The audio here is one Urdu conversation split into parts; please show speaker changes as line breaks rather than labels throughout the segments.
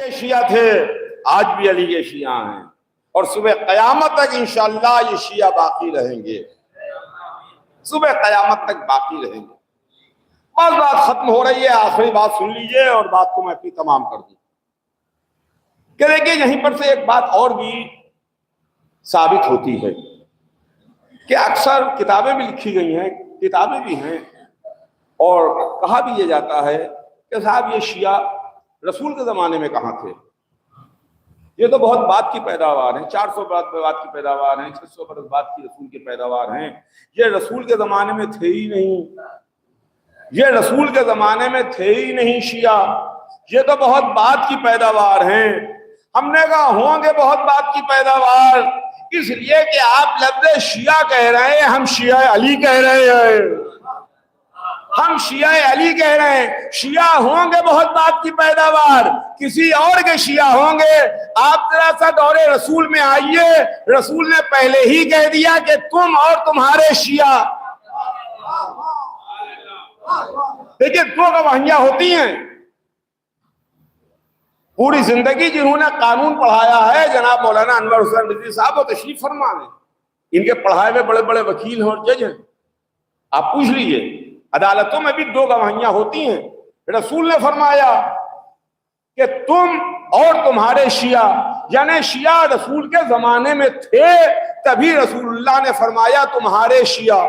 کے شیعہ تھے، آج بھی علی کے شیعہ ہیں، اور صبح قیامت تک انشاءاللہ یہ شیعہ باقی رہیں گے، صبح قیامت تک باقی رہیں گے۔ بس بات ختم ہو رہی ہے، آخری بات سن لیجئے اور بات کو میں اپنی تمام کر دوں کہ دیکھیے یہیں پر سے ایک بات اور بھی ثابت ہوتی ہے کہ اکثر کتابیں بھی لکھی گئی ہیں، کتابیں بھی ہیں، اور کہا بھی یہ جاتا ہے کہ صاحب یہ شیعہ رسول کے زمانے میں کہاں تھے؟ یہ تو بہت بعد کی پیداوار ہیں، 400 بعد کی پیداوار ہیں، 600 برس بعد کی رسول کی پیداوار ہیں، یہ رسول کے زمانے میں تھے ہی نہیں، یہ رسول کے زمانے میں تھے ہی نہیں شیعہ، یہ تو بہت بعد کی پیداوار ہیں۔ ہم نے کہا ہوں گے بہت بعد کی پیداوار، اس لیے کہ آپ لفظ شیعہ کہہ رہے ہیں، ہم شیعہ علی کہہ رہے ہیں، ہم شیعہ علی کہہ رہے ہیں، شیعہ ہوں گے بہت بعد کی پیداوار، کسی اور کے شیعہ ہوں گے۔ آپ ذرا سا دور رسول میں آئیے، رسول نے پہلے ہی کہہ دیا کہ تم اور تمہارے شیعہ، دیکھیے دو گواہیاں ہوتی ہیں، پوری زندگی جنہوں نے قانون پڑھایا ہے جناب مولانا انور حسین رضوی صاحب، وہ تشریف فرما ہیں، ان کے پڑھائے ہوئے بڑے بڑے وکیل ہیں اور جج ہیں، آپ پوچھ لیجئے عدالتوں میں بھی دو گواہیاں ہوتی ہیں۔ رسول نے فرمایا کہ تم اور تمہارے شیعہ، یعنی شیعہ رسول کے زمانے میں تھے، تبھی رسول اللہ نے فرمایا تمہارے شیعہ،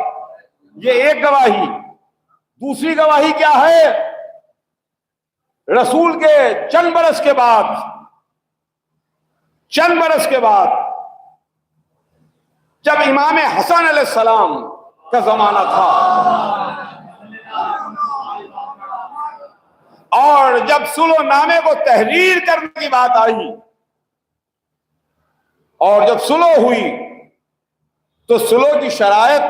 یہ ایک گواہی۔ دوسری گواہی کیا ہے؟ رسول کے چند برس کے بعد جب امام حسن علیہ السلام کا زمانہ تھا اور جب صلح نامے کو تحریر کرنے کی بات آئی اور جب صلح ہوئی تو صلح کی شرائط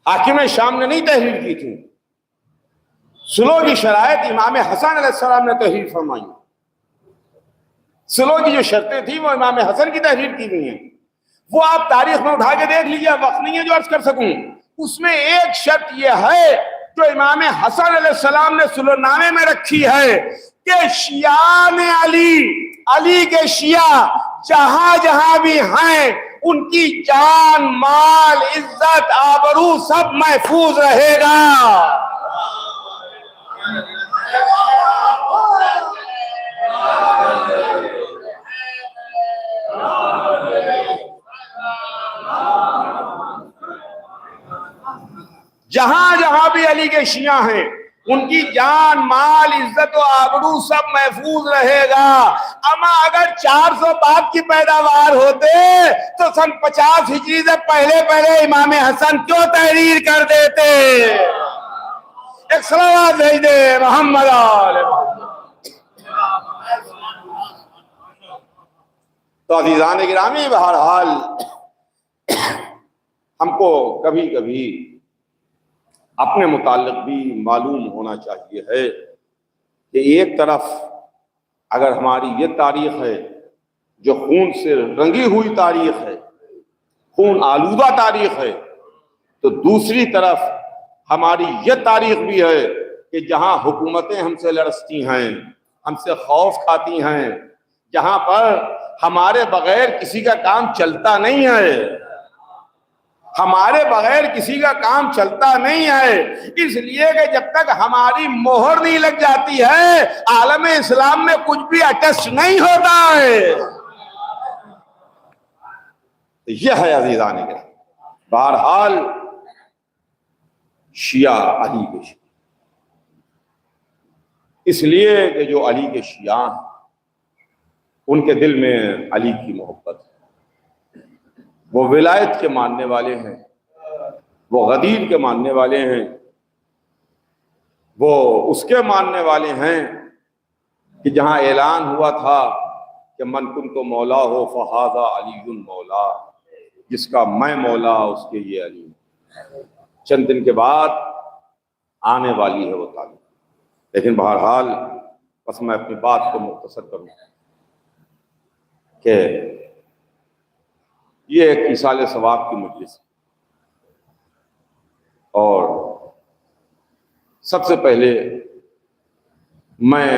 حاکم شام نے نہیں تحریر کی تھی، صلح کی شرائط امام حسن علیہ السلام نے تحریر فرمائی، صلح کی جو شرطیں تھیں وہ امام حسن کی تحریر کی گئی ہیں، وہ آپ تاریخ میں اٹھا کے دیکھ لیجیے، وقت نہیں ہے جو عرض کر سکوں۔ اس میں ایک شرط یہ ہے جو امام حسن علیہ السلام نے صلح نامے میں رکھی ہے کہ شیعان علی کے شیعہ جہاں جہاں بھی ہیں ان کی جان، مال، عزت، آبرو سب محفوظ رہے گا۔ جہاں جہاں بھی علی کے شیعہ ہیں ان کی جان، مال، عزت و آبرو سب محفوظ رہے گا۔ اما اگر 400 بعد کی پیداوار ہوتے تو سن 50 ہجری سے پہلے امام حسن کیوں تحریر کر دیتے؟ ایک صلوات بھیج دے محمد آل محمد۔ تو عزیزان گرامی، بہرحال ہم کو کبھی کبھی اپنے متعلق بھی معلوم ہونا چاہیے ہے کہ ایک طرف اگر ہماری یہ تاریخ ہے جو خون سے رنگی ہوئی تاریخ ہے، خون آلودہ تاریخ ہے، تو دوسری طرف ہماری یہ تاریخ بھی ہے کہ جہاں حکومتیں ہم سے لڑستی ہیں، ہم سے خوف کھاتی ہیں، جہاں پر ہمارے بغیر کسی کا کام چلتا نہیں ہے، ہمارے بغیر کسی کا کام چلتا نہیں ہے، اس لیے کہ جب تک ہماری مہر نہیں لگ جاتی ہے عالم اسلام میں کچھ بھی اٹیسٹ نہیں ہوتا ہے۔ یہ ہے عزیزان گرامی، بہرحال شیعہ علی کے شیعہ، اس لیے کہ جو علی کے شیعہ ہیں ان کے دل میں علی کی محبت ہے، وہ ولایت کے ماننے والے ہیں، وہ غدیر کے ماننے والے ہیں، وہ اس کے ماننے والے ہیں کہ جہاں اعلان ہوا تھا کہ من کنت مولا ہو فہذا علی المولا، جس کا میں مولا اس کے یہ علی، چند دن کے بعد آنے والی ہے وہ تعلیم۔ لیکن بہرحال بس میں اپنی بات کو مختصر کروں کہ یہ ایک ایصال ثواب کی مجلس ہے، اور سب سے پہلے میں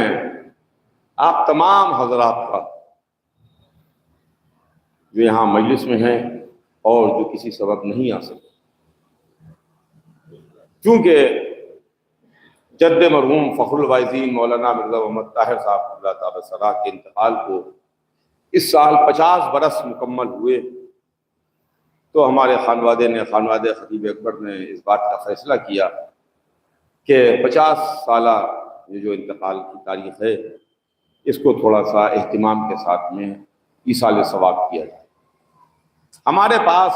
آپ تمام حضرات کا جو یہاں مجلس میں ہیں اور جو کسی سبب نہیں آ سکتے، کیونکہ جد مرحوم فخر الواعظین مولانا مرزا محمد طاہر صاحب اللہ تعالی صلاح کے انتقال کو اس سال 50 برس مکمل ہوئے، تو ہمارے خانوادہ خطیب اکبر نے اس بات کا فیصلہ کیا کہ 50 سالہ یہ جو انتقال کی تاریخ ہے اس کو تھوڑا سا اہتمام کے ساتھ میں ایصال ثواب کیا جائے۔ ہمارے پاس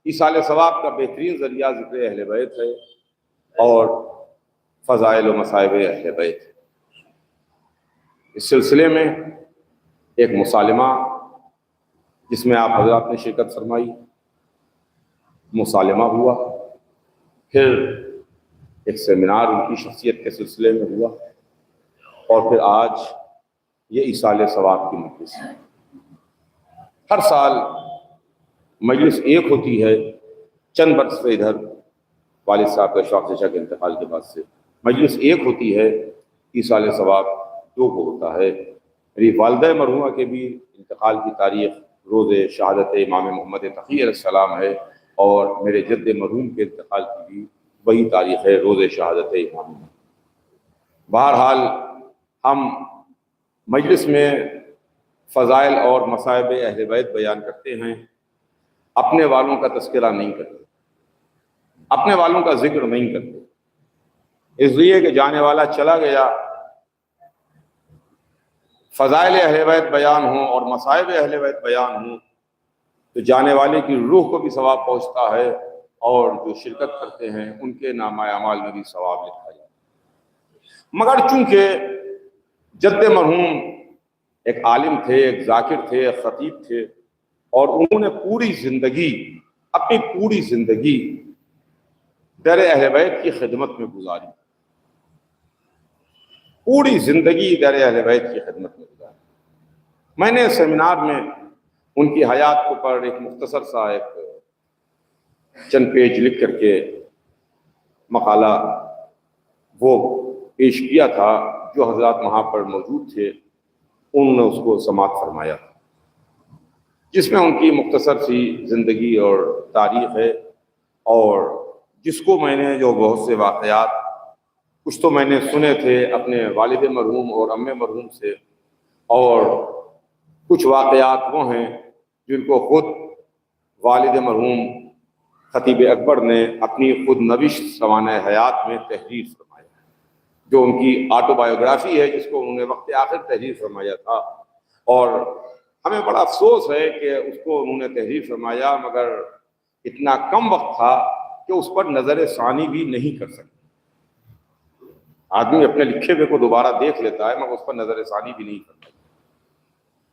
ایصال ثواب کا بہترین ذریعہ ذکر اہل بیت ہے اور فضائل و مصائب اہل بیت۔ اس سلسلے میں ایک مصالمہ جس میں آپ حضرات نے شرکت فرمائی، مصالمہ ہوا، پھر ایک سیمینار ان کی شخصیت کے سلسلے میں ہوا، اور پھر آج یہ ایصال ثواب کی مجلس ہے۔ ہر سال مجلس ایک ہوتی ہے، چند برس سے ادھر والد صاحب کا شوق چچا کے انتقال کے بعد سے مجلس ایک ہوتی ہے، ایصال ثواب دو کو ہوتا ہے۔ میری والدہ مرحومہ کے بھی انتقال کی تاریخ روز شہادت امام محمد تقی علیہ السلام ہے، اور میرے جد مرحوم کے انتقال کی بھی وہی تاریخ ہے، روز شہادت امام محمد۔ بہرحال ہم مجلس میں فضائل اور مصائب اہل بیت بیان کرتے ہیں، اپنے والوں کا تذکرہ نہیں کرتے، اپنے والوں کا ذکر نہیں کرتے، اس لیے کہ جانے والا چلا گیا، فضائل اہل بیت بیان ہوں اور مصائب اہل بیت بیان ہوں تو جانے والے کی روح کو بھی ثواب پہنچتا ہے، اور جو شرکت کرتے ہیں ان کے نامہ اعمال میں بھی ثواب لکھا جاتا ہے۔ مگر چونکہ جد مرحوم ایک عالم تھے، ایک ذاکر تھے، ایک خطیب تھے، اور انہوں نے پوری زندگی، اپنی پوری زندگی در اہل بیت کی خدمت میں گزاری، پوری زندگی در اہل بیت کی خدمت میں گزاری۔ میں نے سیمینار میں ان کی حیات کے اوپر ایک مختصر سا ایک چند پیج لکھ کر کے مقالہ وہ پیش کیا تھا، جو حضرات وہاں پر موجود تھے انہوں نے اس کو سماعت فرمایا، جس میں ان کی مختصر سی زندگی اور تاریخ ہے، اور جس کو میں نے جو بہت سے واقعات کچھ تو میں نے سنے تھے اپنے والد مرحوم اور ام مرحوم سے، اور کچھ واقعات وہ ہیں جن کو خود والد مرحوم خطیب اکبر نے اپنی خود نوشت سوانح حیات میں تحریر فرمایا، جو ان کی آٹو بایوگرافی ہے، جس کو انہوں نے وقت آخر تحریر فرمایا تھا، اور ہمیں بڑا افسوس ہے کہ اس کو انہوں نے تحریر فرمایا مگر اتنا کم وقت تھا کہ اس پر نظر ثانی بھی نہیں کر سکتے۔ آدمی اپنے لکھے ہوئے کو دوبارہ دیکھ لیتا ہے مگر اس پر نظر ثانی بھی نہیں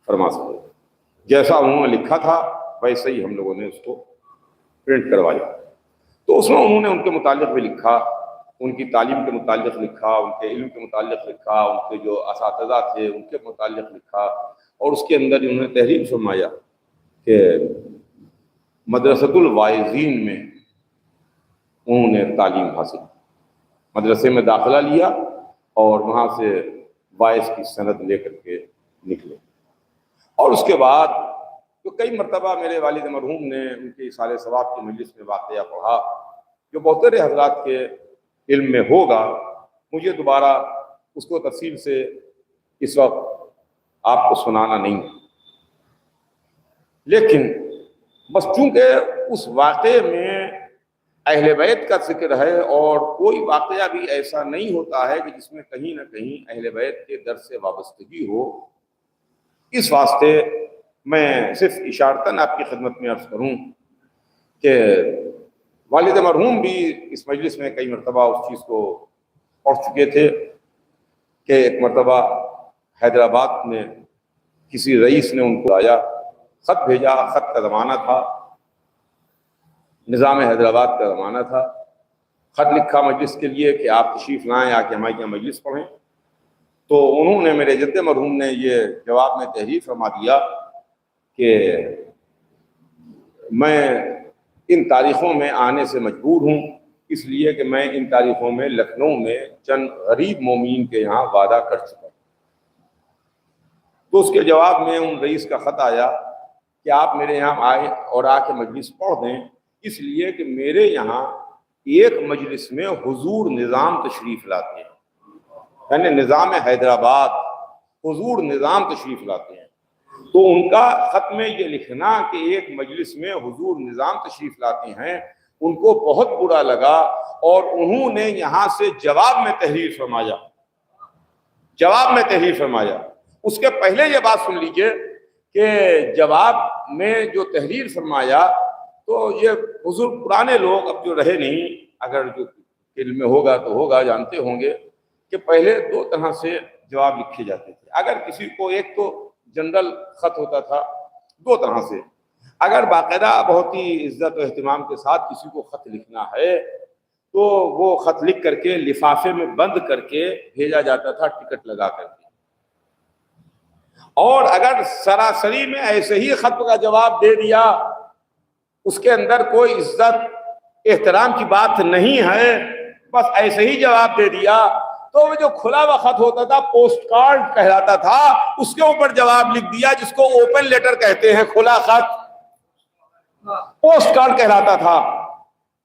فرما سکتے۔ جیسا انہوں نے لکھا تھا ویسے ہی ہم لوگوں نے اس کو پرنٹ کروایا، تو اس میں انہوں نے ان کے متعلق بھی لکھا، ان کی تعلیم کے متعلق لکھا، ان کے علم کے متعلق لکھا، ان کے جو اساتذہ تھے ان کے متعلق لکھا، اور اس کے اندر انہوں نے تحریر فرمایا کہ مدرسۃ الواعظین میں انہوں نے تعلیم حاصل کی، مدرسے میں داخلہ لیا اور وہاں سے واعظ کی سند لے کر کے نکلے۔ اور اس کے بعد تو کئی مرتبہ میرے والد مرحوم نے ان کے ایصال ثواب کی مجلس میں واقعہ پڑھا، جو بہت سارے حضرات کے علم میں ہوگا، مجھے دوبارہ اس کو تفصیل سے اس وقت آپ کو سنانا نہیں، لیکن بس چونکہ اس واقعے میں اہل بیت کا ذکر ہے، اور کوئی واقعہ بھی ایسا نہیں ہوتا ہے کہ جس میں کہیں نہ کہیں اہل بیت کے در سے وابستگی ہو، اس واسطے میں صرف اشارتاً آپ کی خدمت میں عرض کروں کہ والد مرحوم بھی اس مجلس میں کئی مرتبہ اس چیز کو پڑھ چکے تھے کہ ایک مرتبہ حیدرآباد میں کسی رئیس نے ان کو آیا، خط بھیجا، خط کا زمانہ تھا، نظام حیدرآباد کا زمانہ تھا، خط لکھا مجلس کے لیے کہ آپ تشریف لائیں، آ کے ہمارے یہاں مجلس پڑھیں۔ تو انہوں نے، میرے جد مرحوم نے یہ جواب میں تحریر فرما دیا کہ میں ان تاریخوں میں آنے سے مجبور ہوں، اس لیے کہ میں ان تاریخوں میں لکھنؤ میں چند غریب مومنین کے یہاں وعدہ کر چکا ہوں، تو اس کے جواب میں ان رئیس کا خط آیا کہ آپ میرے یہاں آئے اور آ کے مجلس پڑھ دیں، اس لیے کہ میرے یہاں ایک مجلس میں حضور نظام تشریف لاتے ہیں، یعنی نظام حیدرآباد حضور نظام تشریف لاتے ہیں۔ تو ان کا خط میں یہ لکھنا کہ ایک مجلس میں حضور نظام تشریف لاتے ہیں ان کو بہت برا لگا، اور انہوں نے یہاں سے جواب میں تحریر فرمایا، جواب میں تحریر فرمایا۔ اس کے پہلے یہ بات سن لیجئے کہ جواب میں جو تحریر فرمایا تو یہ حضور پرانے لوگ اب جو رہے نہیں، اگر جو علم میں ہوگا تو ہوگا، جانتے ہوں گے کہ پہلے دو طرح سے جواب لکھے جاتے تھے۔ اگر کسی کو ایک تو جنرل خط ہوتا تھا، دو طرح سے، اگر باقاعدہ بہت ہی عزت و اہتمام کے ساتھ کسی کو خط لکھنا ہے تو وہ خط لکھ کر کے لفافے میں بند کر کے بھیجا جاتا تھا، ٹکٹ لگا کر کے۔ اور اگر سراسری میں ایسے ہی خط کا جواب دے دیا، اس کے اندر کوئی عزت احترام کی بات نہیں ہے، بس ایسے ہی جواب دے دیا، تو وہ جو کھلا ہوا خط ہوتا تھا پوسٹ کارڈ کہلاتا تھا، اس کے اوپر جواب لکھ دیا، جس کو اوپن لیٹر کہتے ہیں، کھلا خط پوسٹ کارڈ کہلاتا تھا۔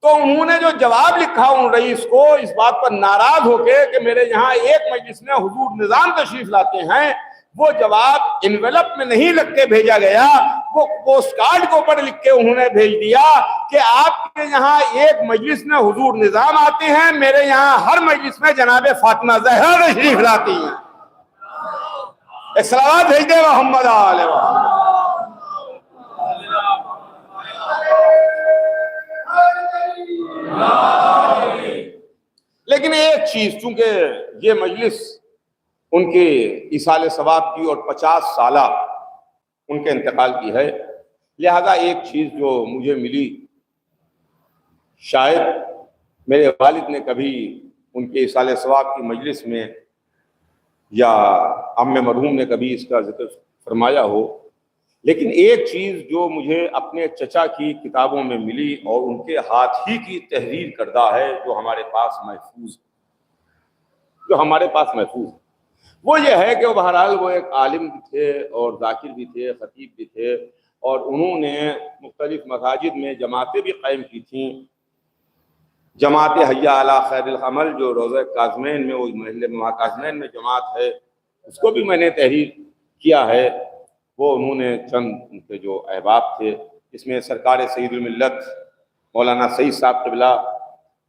تو انہوں نے جو جواب لکھا ان رئیس کو اس بات پر ناراض ہو کے کہ میرے یہاں ایک مجلس میں حضور نظام تشریف لاتے ہیں، وہ جواب انویلپ میں نہیں لکھ کے بھیجا گیا، وہ پوسٹ کارڈ کے اوپر لکھ کے انہوں نے بھیج دیا کہ آپ کے یہاں ایک مجلس میں حضور نظام آتے ہیں، میرے یہاں ہر مجلس میں جناب فاطمہ زہرا تشریف لاتی ہیں۔ ایک صلوات بھیج دے محمد آل محمد۔ لیکن ایک چیز، چونکہ یہ مجلس ان کے ایصال ثواب کی اور 50 سالہ ان کے انتقال کی ہے، لہذا ایک چیز جو مجھے ملی، شاید میرے والد نے کبھی ان کے ایصال ثواب کی مجلس میں یا ام مرحوم نے کبھی اس کا ذکر فرمایا ہو، لیکن ایک چیز جو مجھے اپنے چچا کی کتابوں میں ملی اور ان کے ہاتھ ہی کی تحریر کردہ ہے، جو ہمارے پاس محفوظ وہ یہ ہے کہ وہ بہرحال وہ ایک عالم بھی تھے اور ذاکر بھی تھے، خطیب بھی تھے، اور انہوں نے مختلف مساجد میں جماعتیں بھی قائم کی تھیں۔ جماعت حیا علی خیر العمل جو روضہ کاظمین میں، وہ محلے کاظمین میں جماعت ہے، اس کو بھی میں نے تحریر کیا ہے۔ وہ انہوں نے چند ان کے جو احباب تھے، اس میں سرکار سید الملت مولانا سعید صاحب قبلہ،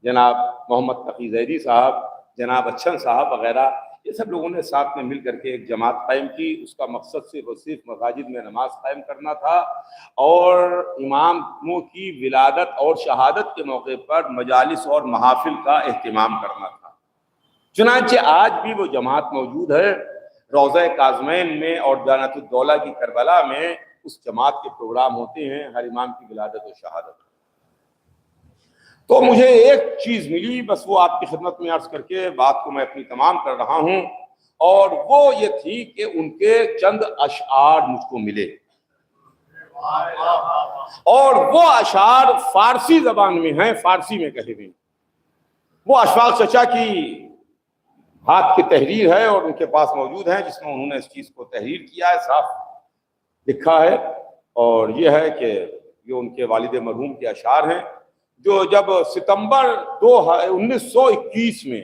جناب محمد تقی زیدی صاحب، جناب اچھن صاحب وغیرہ، یہ سب لوگوں نے ساتھ میں مل کر کے ایک جماعت قائم کی۔ اس کا مقصد صرف مساجد میں نماز قائم کرنا تھا اور اماموں کی ولادت اور شہادت کے موقع پر مجالس اور محافل کا اہتمام کرنا تھا۔ چنانچہ آج بھی وہ جماعت موجود ہے، روضہ کاظمین میں اور جنت الدولہ کی کربلا میں اس جماعت کے پروگرام ہوتے ہیں ہر امام کی ولادت و شہادت۔ تو مجھے ایک چیز ملی، بس وہ آپ کی خدمت میں عرض کر کے بات کو میں اپنی تمام کر رہا ہوں، اور وہ یہ تھی کہ ان کے چند اشعار مجھ کو ملے، اور وہ اشعار فارسی زبان میں ہیں، فارسی میں کہے ہوئے۔ وہ اشفاق چچا کی ہاتھ کی تحریر ہے اور ان کے پاس موجود ہیں، جس میں انہوں نے اس چیز کو تحریر کیا ہے، صاف لکھا ہے، اور یہ ہے کہ یہ ان کے والد مرحوم کے اشعار ہیں، جو جب ستمبر 1921 میں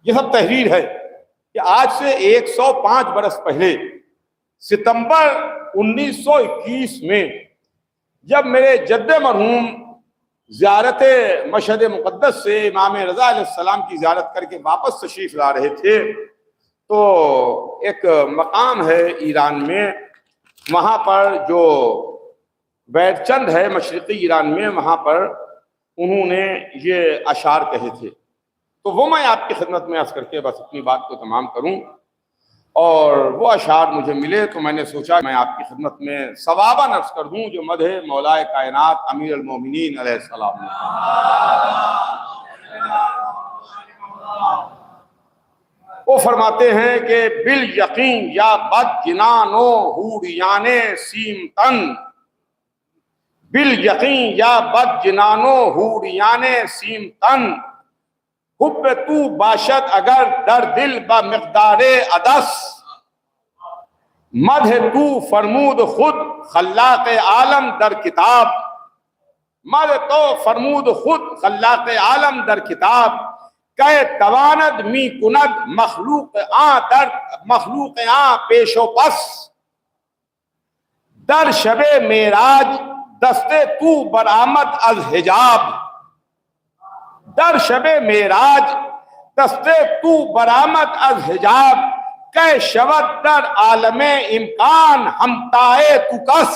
یہ سب تحریر ہے کہ آج سے 105 برس پہلے ستمبر 1921 میں جب میرے جد مرحوم زیارت مشہد مقدس سے امام رضا علیہ السلام کی زیارت کر کے واپس تشریف لا رہے تھے، تو ایک مقام ہے ایران میں، وہاں پر جو بیت چند ہے مشرقی ایران میں، وہاں پر انہوں نے یہ اشعار کہے تھے۔ تو وہ میں آپ کی خدمت میں عرض کر کے بس اپنی بات کو تمام کروں، اور وہ اشعار مجھے ملے تو میں نے سوچا میں آپ کی خدمت میں ثواباً عرض کر دوں، جو مدح مولائے کائنات امیر المومنین علیہ السلام نے۔ وہ فرماتے ہیں کہ بالیقین یا بد جنانو حوریان سیم تن، بالیقین یا بد جنانو حوریان سیم تن، حب تو باشد اگر در دل با مقدار عدس، مدح تو فرمود خود خلاق عالم در کتاب، مدح تو فرمود خود خلاق عالم در کتاب، کہ تواند می کند مخلوق آن پیش و پس، در شب معراج دست تو برآمد از حجاب، در شب معراج دست تو برآمد از حجاب، کہ شود در عالم امکان ہمتائے تو کس،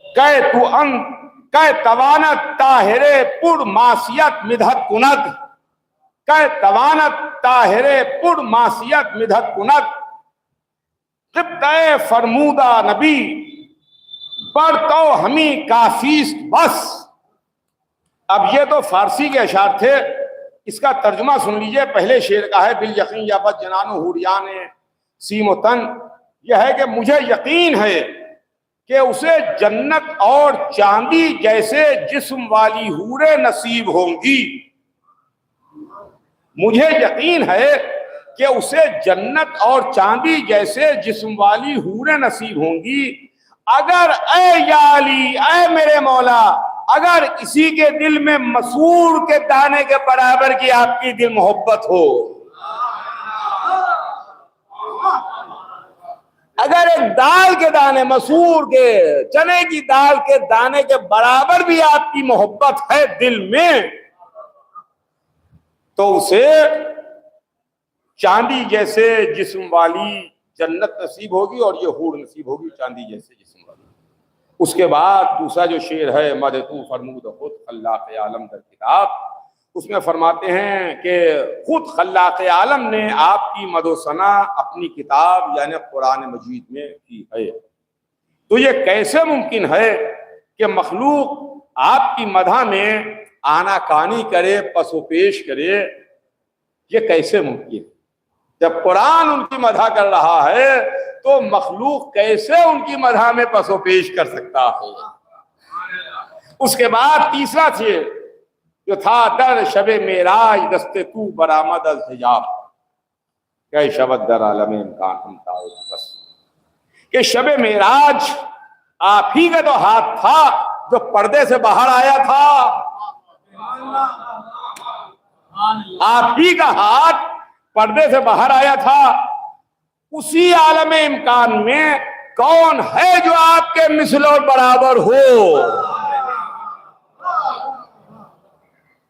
کہ تواند طاہر پر معصیت مدحت کند، کہ تواند طاہر پر معصیت مدحت کند، قبطۂ فرمودہ نبی پر تو ہمیں کافیست بس۔ اب یہ تو فارسی کے اشعار تھے، اس کا ترجمہ سن لیجئے۔ پہلے شعر کا ہے بالیقین یا بد جنان و حوریان سیم و تن، یہ ہے کہ مجھے یقین ہے کہ اسے جنت اور چاندی جیسے جسم والی حوریں نصیب ہوں گی، مجھے یقین ہے کہ اسے جنت اور چاندی جیسے جسم والی حوریں نصیب ہوں گی، اگر اے یا علی اے میرے مولا، اگر کسی کے دل میں مسور کے دانے کے برابر کی آپ کی دل محبت ہو، اگر ایک دال کے دانے، مسور کے چنے کی دال کے دانے کے برابر بھی آپ کی محبت ہے دل میں، تو اسے چاندی جیسے جسم والی جنت نصیب ہوگی اور یہ حور نصیب ہوگی چاندی جیسے جسم والی۔ اس کے بعد دوسرا جو شعر ہے مدح تو فرمود خود خلاق عالم در کتاب، اس میں فرماتے ہیں کہ خود خلاق عالم نے آپ کی مدح و ثنا اپنی کتاب یعنی قرآن مجید میں کی ہے، تو یہ کیسے ممکن ہے کہ مخلوق آپ کی مدح میں آنا کانی کرے، پس و پیش کرے؟ یہ کیسے ممکن ہے؟ جب قرآن ان کی مدح کر رہا ہے تو مخلوق کیسے ان کی مدح میں پس و پیش کر سکتا ہے؟ اس کے بعد تیسرا شعر جو تھا در شب معراج دست تو برآمد از حجاب، کہ شبد در عالم امکان ہمتائے تو بس، کہ شب معراج آپ ہی کا تو ہاتھ تھا جو پردے سے باہر آیا تھا، آپ ہی کا ہاتھ پردے سے باہر آیا تھا، اسی عالم امکان میں کون ہے جو آپ کے مثل اور برابر ہو؟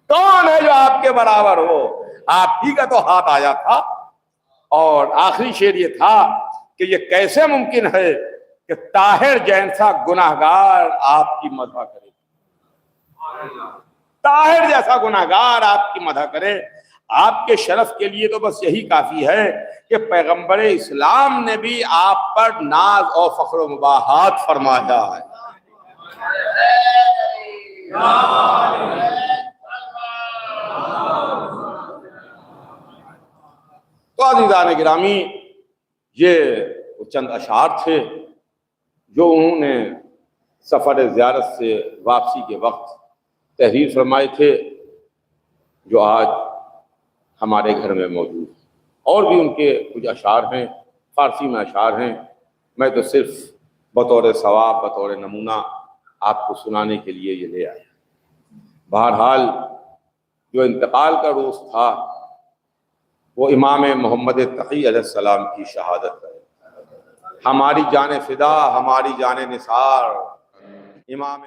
کون ہے جو آپ کے برابر ہو؟ آپ ہی کا تو ہاتھ آیا تھا۔ اور آخری شعر یہ تھا کہ یہ کیسے ممکن ہے کہ طاہر جیسا گناہگار آپ کی مدح کرے، طاہر جیسا گناہگار آپ کی مدح کرے۔ آپ کے شرف کے لیے تو بس یہی کافی ہے کہ پیغمبر اسلام نے بھی آپ پر ناز اور فخر و مباحات فرمایا ہے۔ تو عزیزان گرامی، یہ وہ چند اشعار تھے جو انہوں نے سفر زیارت سے واپسی کے وقت تحریر فرمائے تھے، جو آج ہمارے گھر میں موجود ہیں۔ اور بھی ان کے کچھ اشعار ہیں، فارسی میں اشعار ہیں، میں تو صرف بطور ثواب، بطور نمونہ آپ کو سنانے کے لیے یہ لے آیا۔ بہرحال جو انتقال کا روز تھا وہ امام محمد تقی علیہ السلام کی شہادت ہے۔ ہماری جان فدا، ہماری جان نثار امام